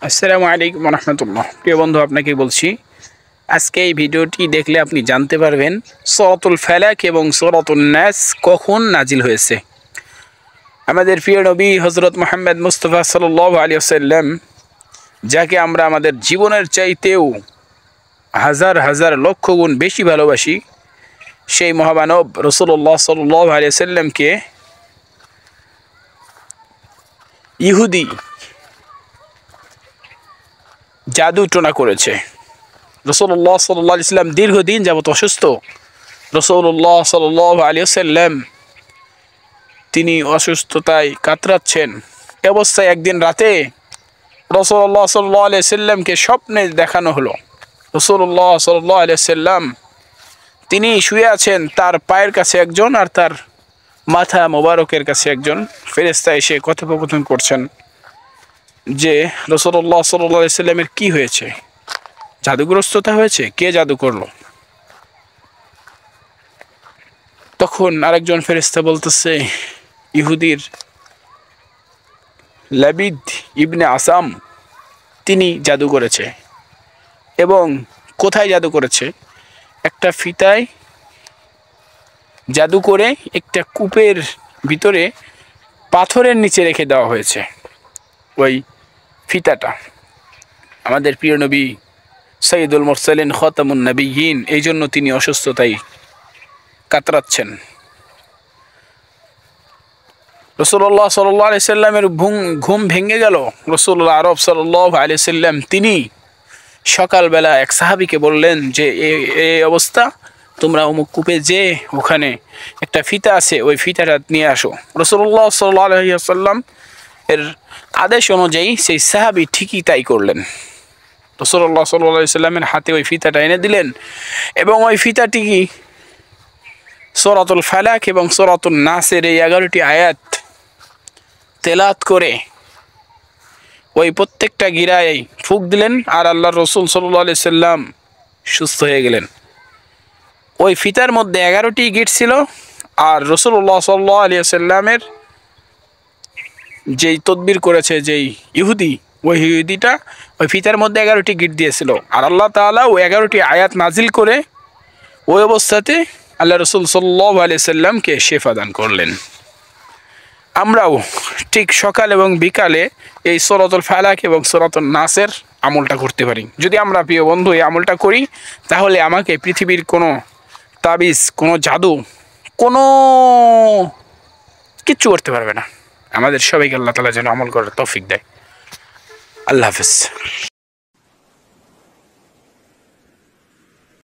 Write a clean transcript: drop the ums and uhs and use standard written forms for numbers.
আসসালামু আলাইকুম রহমতুল্লাহ। প্রিয় বন্ধু, আপনাকে বলছি, আজকে এই ভিডিওটি দেখলে আপনি জানতে পারবেন সূরাতুল ফালাক এবং সূরাতুন নাস কখন নাজিল হয়েছে। আমাদের প্রিয় নবী হযরত মুহাম্মদ মুস্তাফা সাল্লাল্লাহু আলাইহি ওয়াসাল্লাম, যাকে আমরা আমাদের জীবনের চাইতেও হাজার হাজার লক্ষ গুণ বেশি ভালোবাসি, সেই মহামানব রাসূলুল্লাহ সাল্লাল্লাহু আলাইহি ওয়াসাল্লামকে ইহুদি জাদু টোনা করেছে। রাসূলুল্লাহ সাল্লাল্লাহু আলাইহি ওয়াসাল্লাম দীর্ঘদিন যাবত অসুস্থ। রাসূলুল্লাহ সাল্লাল্লাহু আলাইহি ওয়াসাল্লাম তিনি অসুস্থতায় কাতরাচ্ছেন। এ অবস্থায় একদিন রাতে রাসূলুল্লাহ সাল্লাল্লাহু আলাইহি ওয়াসাল্লামকে স্বপ্নে দেখানো হলো। রাসূলুল্লাহ সাল্লাল্লাহু আলাইহি ওয়াসাল্লাম তিনি শুয়ে আছেন, তার পায়ের কাছে একজন আর তার মাথা মোবারকের কাছে একজন ফেরেশতা এসে কথোপকথন করছেন যে রাসূলুল্লাহ সাল্লাল্লাহু আলাইহি ওয়াসাল্লামের কি হয়েছে, জাদুগ্রস্ততা হয়েছে, কে জাদু করলো। তখন আরেকজন ফেরেশতা বলতেছে, ইহুদির লাবিদ ইবনে আসাম তিনি জাদু করেছে। এবং কোথায় জাদু করেছে? একটা ফিতায় জাদু করে একটা কূপের ভিতরে পাথরের নিচে রেখে দেওয়া হয়েছে ওই ফিতাটা। আমাদের প্রিয় নবী সাইয়্যিদুল মুরসালিন খাতামুন নবিয়্যিন, এই জন্য তিনি অসুস্থতায় কাতরাচ্ছেন। রাসূলুল্লাহ সাল্লাল্লাহু আলাইহি সাল্লামের ঘুম ভেঙে গেল। রাসূলুল্লাহ আরব সাল্লাল্লাহু আলাইহি সাল্লাম তিনি সকালবেলা এক সাহাবীকে বললেন যে এই অবস্থা, তোমরা অমুক কূপে যে ওখানে একটা ফিতা আছে, ওই ফিতাটা নিয়ে আসো। রাসূলুল্লাহ সাল্লাল্লাহু আলাইহি সাল্লাম এর আদেশ অনুযায়ী সেই সাহাবী ঠিকই তাই করলেন। রাসূলুল্লাহ সাল্লাল্লাহু আলাইহি সাল্লামের হাতে ওই ফিতাটা এনে দিলেন এবং ওই ফিতাটি সূরাতুল ফালাক এবং সূরাতুন নাসের এই 11টি আয়াত তেলাওয়াত করে ওই প্রত্যেকটা গিরায় ফুঁক দিলেন, আর আল্লাহর রাসূল সাল্লাল্লাহু আলাইহি সাল্লাম সুস্থ হয়ে গেলেন। ওই ফিতার মধ্যে 11টি গিট ছিল, আর রাসূলুল্লাহ সাল্লাল্লাহু আলাইহি সাল্লামের যেই তদবির করেছে যেই ইহুদি, ওই ইহুদিটা ওই ফিতার মধ্যে 11টি গিট দিয়েছিল, আর আল্লাহ তাআলা ওই 11টি আয়াত নাজিল করে ওই অবস্থাতে আল্লাহ রাসূল সাল্লাল্লাহু আলাইহি সাল্লামকে শিফা দান করলেন। আমরাও ঠিক সকাল এবং বিকালে এই সূরাতুল ফালাক এবং সূরাতুন নাসের আমলটা করতে পারি। যদি আমরা প্রিয় বন্ধু এই আমলটা করি, তাহলে আমাকে পৃথিবীর কোনো তাবিজ, কোনো জাদু, কোনো কিচ্ছু করতে পারবে না। আমাদের সবাইকে আল্লাহ তাআলা যেন আমল করার তৌফিক দেয়। আল্লাহ হাফেজ।